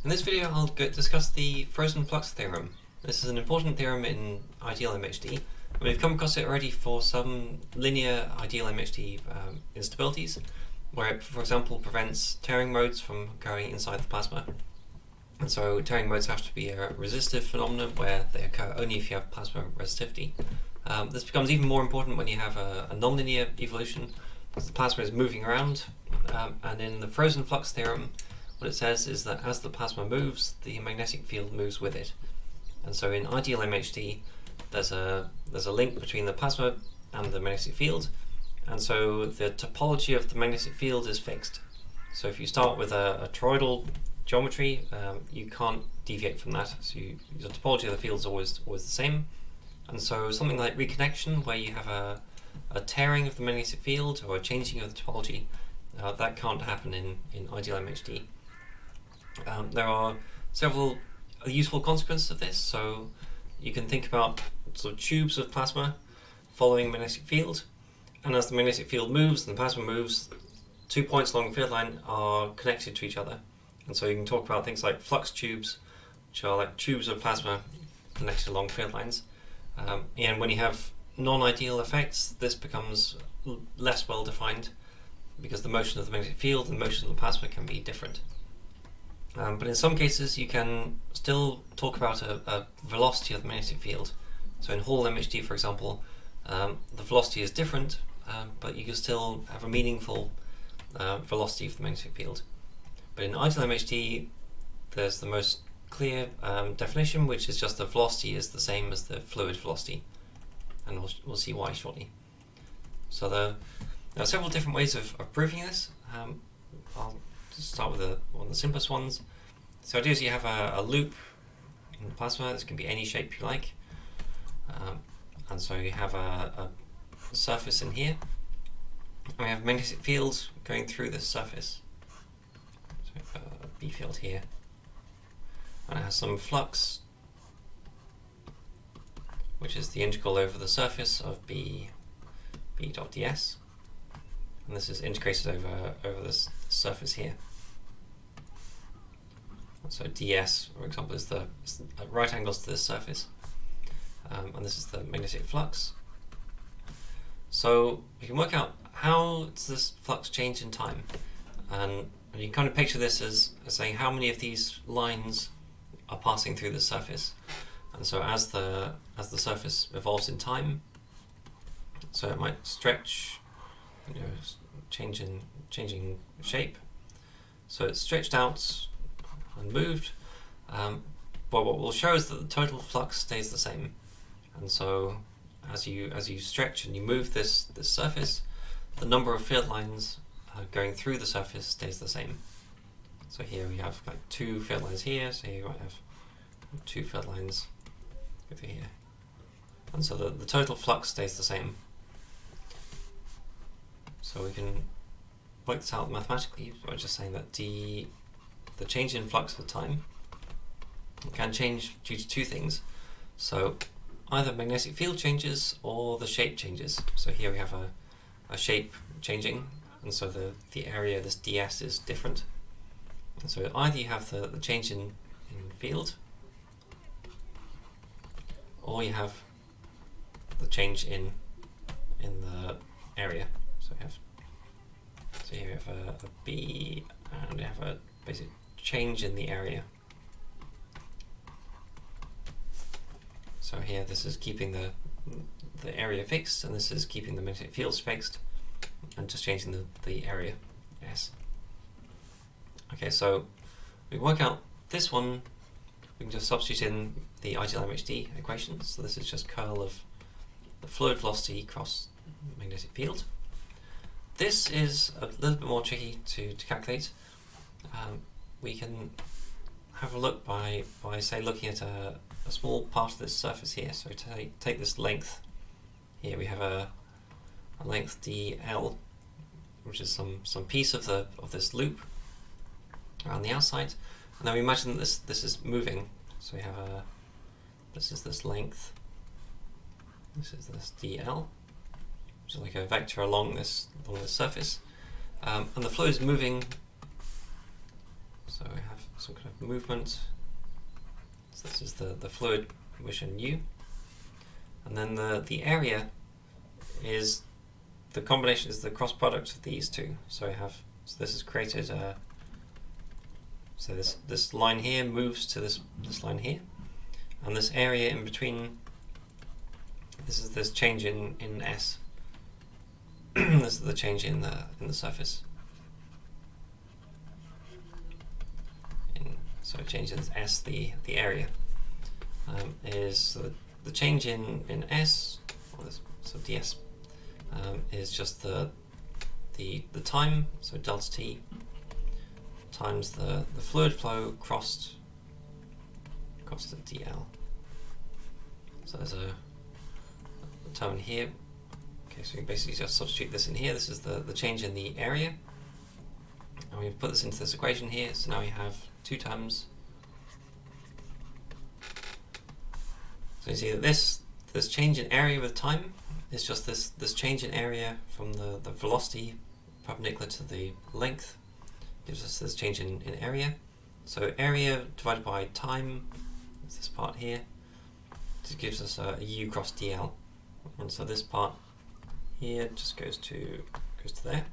In this video I'll discuss the frozen flux theorem. This is an important theorem in ideal MHD. We've come across it already for some linear ideal MHD instabilities, where it, for example, prevents tearing modes from going inside the plasma. And so tearing modes have to be a resistive phenomenon where they occur only if you have plasma resistivity. This becomes even more important when you have a nonlinear evolution, because the plasma is moving around, and in the frozen flux theorem what it says is that as the plasma moves, the magnetic field moves with it. And so in ideal MHD there's a link between the plasma and the magnetic field, and so the topology of the magnetic field is fixed. So if you start with a toroidal geometry, you can't deviate from that. So the topology of the field is always the same. And so something like reconnection, where you have a tearing of the magnetic field or a changing of the topology, that can't happen in ideal MHD. There are several useful consequences of this. So you can think about sort of tubes of plasma following a magnetic field, and as the magnetic field moves and the plasma moves, 2 points along the field line are connected to each other. And so you can talk about things like flux tubes, which are like tubes of plasma connected along field lines. And when you have non-ideal effects, this becomes less well defined, because the motion of the magnetic field and the motion of the plasma can be different. But in some cases you can still talk about a velocity of the magnetic field. So in Hall MHD, for example, the velocity is different, but you can still have a meaningful velocity of the magnetic field. But in ideal MHD there's the most clear definition, which is just the velocity is the same as the fluid velocity, and we'll see why shortly. So there are several different ways of proving this. I'll just start with one of the simplest ones. So the idea is you have a loop in the plasma. This can be any shape you like, and so you have a surface in here, and we have magnetic fields going through this surface. So we have a B field here, and it has some flux, which is the integral over the surface of b dot ds, and this is integrated over this surface here. And so ds, for example, is the right angles to this surface, and this is the magnetic flux. So we can work out how does this flux change in time, and you can kind of picture this as saying how many of these lines are passing through the surface. And so as the surface evolves in time, so it might stretch, changing shape. So it's stretched out and moved, but what we'll show is that the total flux stays the same. And so as you stretch and you move this surface, the number of field lines going through the surface stays the same. So here we have like 2 field lines here, so here you might have 2 field lines over here, and so the total flux stays the same. So we can work this out mathematically by just saying that the change in flux with time can change due to 2 things. So either magnetic field changes or the shape changes. So here we have a shape changing, and so the area, this ds, is different. And so either you have the change in field, or you have the change in the area. So here we have a B, and we have a basic change in the area. So here this is keeping the area fixed, and this is keeping the magnetic fields fixed, and just changing the area S. Okay, so we work out this one. We can just substitute in the ideal MHD equation. So this is just curl of the fluid velocity cross magnetic field. This is a little bit more tricky to calculate. We can have a look by say looking at a small part of this surface here. So take this length here. We have a length dl, which is some piece of this loop around the outside, and then we imagine that this is moving. So we have this is this length, this is this dl, which is like a vector along this surface, and the fluid is moving So we have some kind of movement. So this is the fluid motion u. And then the area is the combination, is the cross product of these two. So this is created, so this line here moves to this line here. And this area in between, this is this change in S. This is the change in the surface. So change in S, the area, is the change in S, or this, so ds, is just the time, so delta t, times the fluid flow crossed the dl. So there's a term in here. Okay, so we basically just substitute this in here. This is the change in the area, and we put this into this equation here. So now we have two terms. So you see that this change in area with time is just this change in area from the velocity perpendicular to the length gives us this change in area. So area divided by time is this part here. Just gives us a u cross dl, and so this part here just goes to there.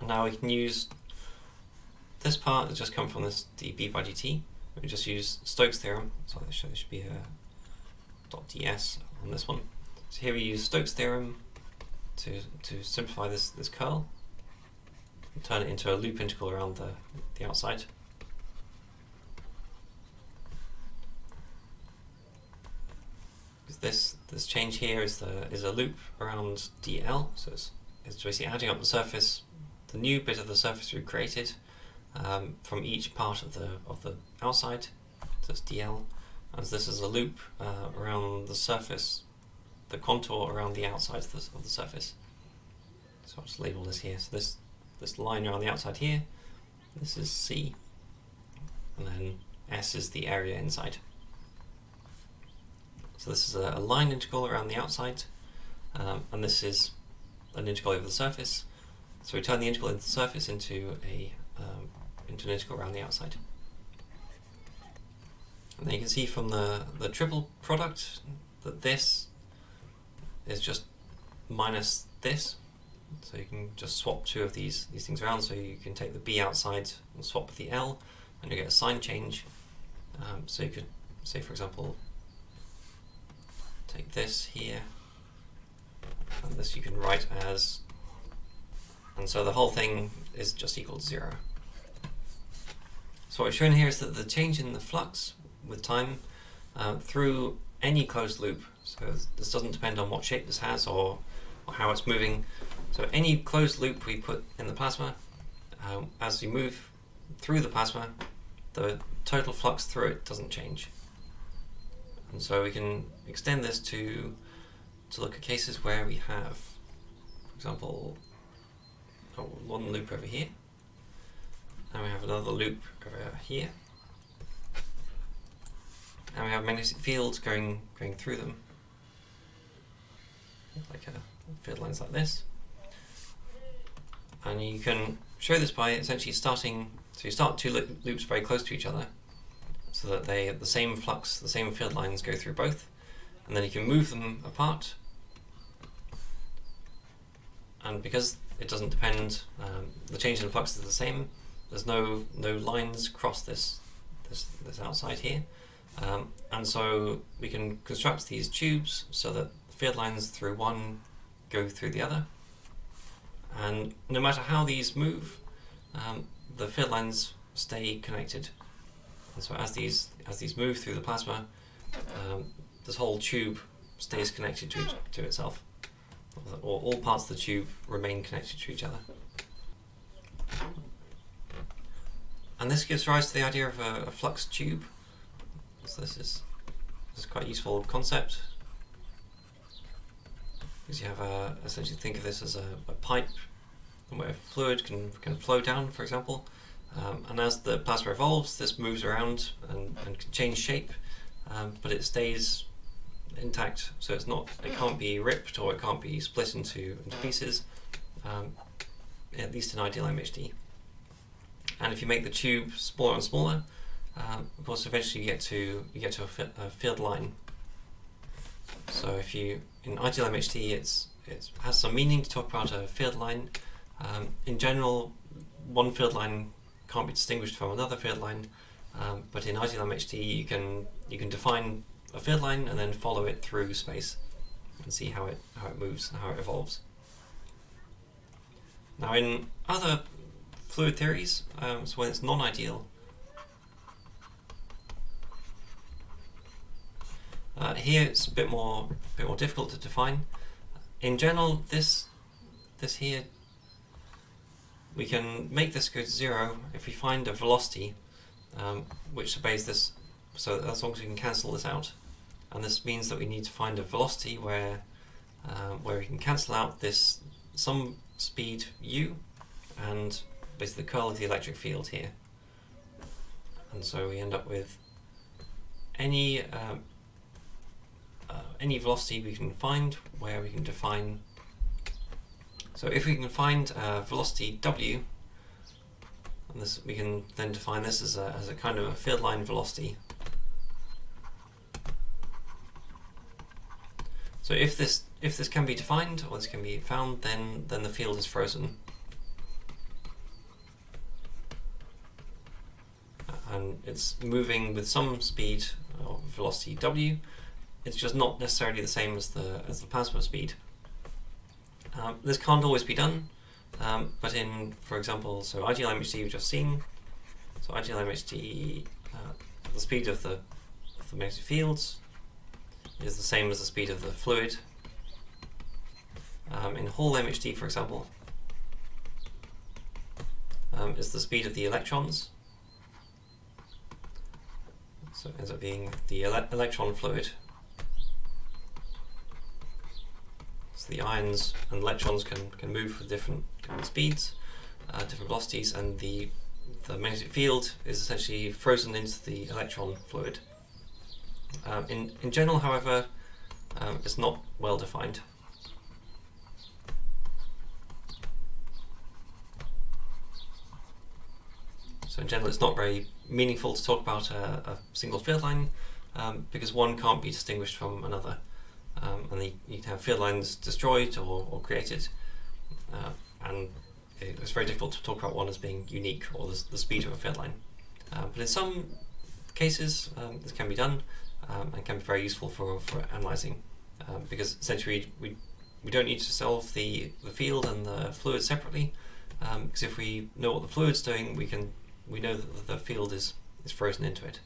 And now we can use this part that just come from this dB by dt. We just use Stokes Theorem, so there should be a .ds on this one. So here we use Stokes Theorem to simplify this curl and turn it into a loop integral around the outside. Because this change here is a loop around dl, so it's basically adding up the surface, the new bit of the surface we created, from each part of the outside, so it's dl, as this is a loop around the surface, the contour around the outside of the surface. So I'll just label this here. So this line around the outside here, this is c, and then s is the area inside. So this is a line integral around the outside, and this is an integral over the surface. So we turn the integral into the surface into an integral around the outside. And then you can see from the triple product that this is just minus this. So you can just swap two of these things around. So you can take the b outside and swap with the l, and you get a sign change. So you could say, for example, take this here, and this you can write as, and so the whole thing is just equal to 0. So what we've shown here is that the change in the flux with time through any closed loop, so this doesn't depend on what shape this has or how it's moving. So any closed loop we put in the plasma, as we move through the plasma, the total flux through it doesn't change. And so we can extend this to look at cases where we have, for example, one loop over here, and we have another loop over here, and we have magnetic fields going through them, like field lines like this. And you can show this by essentially starting, so you start two loops very close to each other, so that they have the same flux, the same field lines go through both, and then you can move them apart. And because it doesn't depend, the change in flux is the same. There's no lines across this outside here, and so we can construct these tubes so that the field lines through one go through the other, and no matter how these move, the field lines stay connected. And so as these move through the plasma, this whole tube stays connected to itself, or all parts of the tube remain connected to each other. And this gives rise to the idea of a flux tube. So this is quite a useful concept, because you have essentially think of this as a pipe where fluid can flow down, for example. And as the plasma evolves, this moves around and can change shape, but it stays intact. So it can't be ripped or it can't be split into pieces, at least in ideal MHD. and if you make the tube smaller and smaller, of course, eventually you get to a field line. So if you in ideal MHD, it has some meaning to talk about a field line. In general, one field line can't be distinguished from another field line, but in ideal MHD, you can define a field line and then follow it through space and see how it moves and how it evolves. Now, in other fluid theories, so when it's non-ideal, here it's a bit more difficult to define. In general, this here, we can make this go to 0 if we find a velocity which obeys this. So as long as we can cancel this out, and this means that we need to find a velocity where we can cancel out this some speed u and basically the curl of the electric field here, and so we end up with any velocity we can find where we can define. So if we can find velocity w, and this we can then define this as a kind of a field line velocity. So if this can be defined, or this can be found, then the field is frozen, and it's moving with some speed of velocity w. It's just not necessarily the same as the plasma speed. This can't always be done, but in, for example, so ideal MHD we've just seen. So ideal MHD, the speed of the magnetic fields is the same as the speed of the fluid. In Hall MHD, for example, is the speed of the electrons. So it ends up being the electron fluid. So the ions and electrons can move with different speeds, different velocities, and the magnetic field is essentially frozen into the electron fluid. In general, however, it's not well defined. So in general, it's not very meaningful to talk about a single field line because one can't be distinguished from another. And you can have field lines destroyed or created, and it's very difficult to talk about one as being unique, or the speed of a field line. But in some cases, this can be done and can be very useful for analysing, because essentially we don't need to solve the field and the fluid separately, because if we know what the fluid's doing, we know that the field is frozen into it.